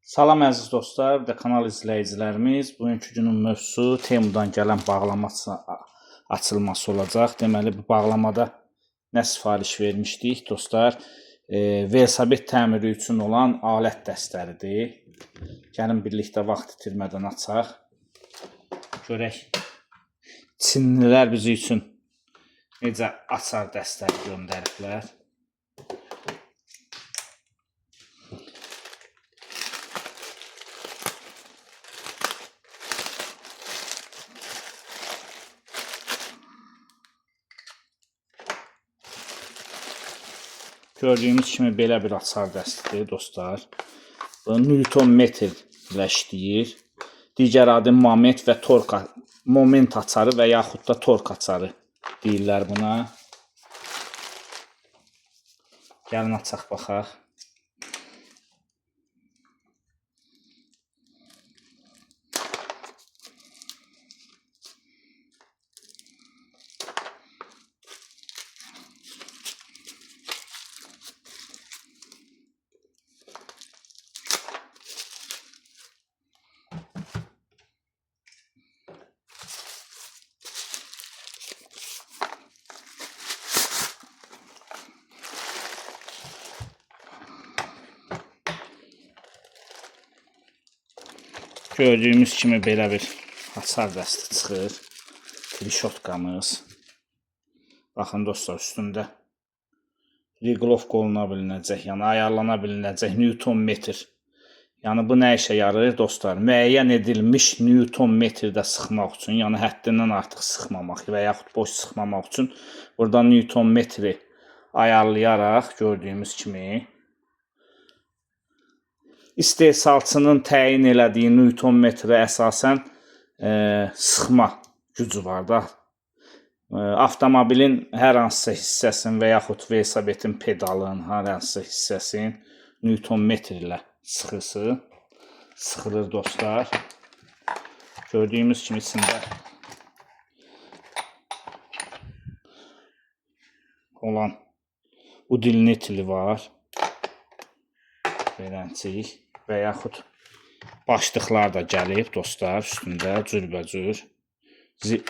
Salam əziz dostlar və kanal izləyicilərimiz. Bugünkü günün mövzusu Temudan gələn bağlama açılması olacaq. Deməli bu bağlamada nə sifariş vermişdik dostlar? Velosiped təmiri üçün olan alət dəstəridir. Gəlin birlikdə vaxt itirmədən açaq. Görək Çinlilər bizi üçün necə açar dəstəri göndəriblər. Gördüyümüz kimi belə bir açar dəstidir dostlar. Bu Newton metr ilə işləyir. Digər adı moment və tork, moment açarı və yaxud da tork açarı deyirlər buna. Gəlin açaq baxaq. Gördüyümüz kimi belə bir açar dəsti çıxır. Trişotkamız. Baxın dostlar, üstündə reglovka oluna bilinəcək, yəni ayarlana bilinəcək Newton metr. Yəni bu nə işə yarayır dostlar? Müəyyən edilmiş Newton metrdə sıxmaq üçün, yəni həddindən artıq sıxmamaq və yaxud boş sıxmamaq üçün burada Newton metri ayarlayaraq gördüyümüz kimi istehsalçının təyin elədiyi Newton metrə əsasən sıxma gücü var da. Avtomobilin hər hansısa hissəsinin və yaxud velosipedin pedalın hər hansısa hissəsinin Newton metr ilə sıxılır dostlar. Gördüyümüz kimi içində olan utility var. Beləncik və yaxud başlıqlar da gəlib dostlar, üstündə cürbəcür.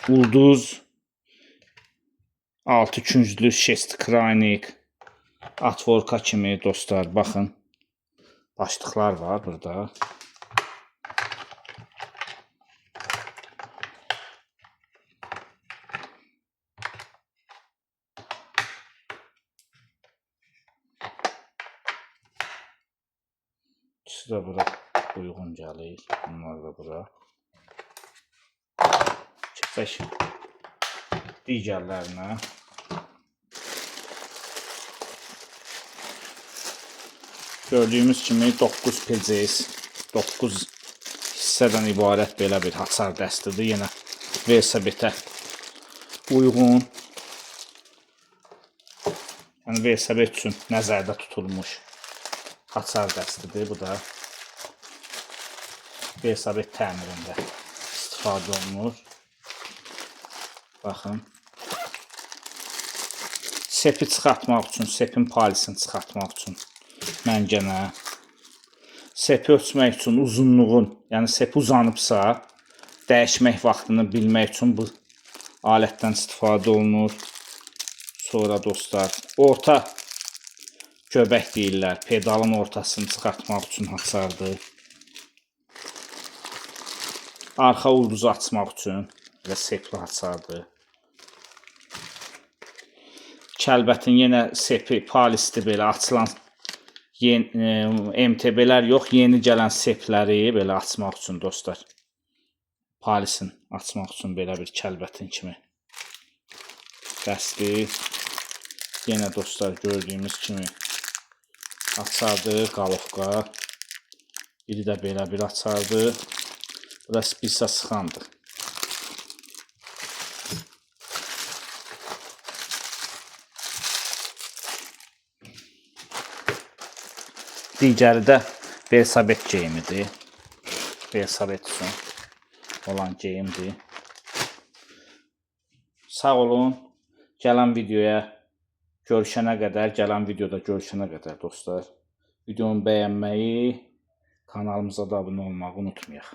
Ulduz, 6 künclü şestkraynik, atvorka kimi dostlar, baxın. Başlıqlar var burada. İkisi də bura uyğun gəlir. Bunlar da bura. Keçək digərlərinə. Gördüyümüz kimi 9 PCS, 9 hissədən ibarət belə bir açar dəstidir. Yenə velosipedə uyğun. Yəni velosiped üçün nəzərdə tutulmuş açar dəstidir. Bu da velosiped təmirində istifadə olunur. Baxın. Sepi çıxartmaq üçün, sepin palisini çıxartmaq üçün məngənə. Sepi ölçmək üçün uzunluğun, yəni sep uzanıbsa, dəyişmək vaxtını bilmək üçün bu alətdən istifadə olunur. Sonra dostlar, orta göbək deyirlər. Pedalın ortasını çıxartmaq üçün açardır. Arxa ulduzu açmaq üçün və sepli açardır. Kəlbətin yenə sepi, palisti belə açılan MTB-lər yox, yeni gələn sepləri belə açmaq üçün dostlar. Palisin açmaq üçün belə bir kəlbətin kimi dəsti. Yenə dostlar gördüyümüz kimi açardır, qalovka. Biri də belə bir açardır. Bu da spisa sıxandır. Digəri də velosiped geyimidir. Velosiped üçün olan geyimdir. Sağ olun. Gələn videoda görüşənə qədər dostlar, videonu bəyənməyi, Kanalımıza da abunə olmağı unutmayaq.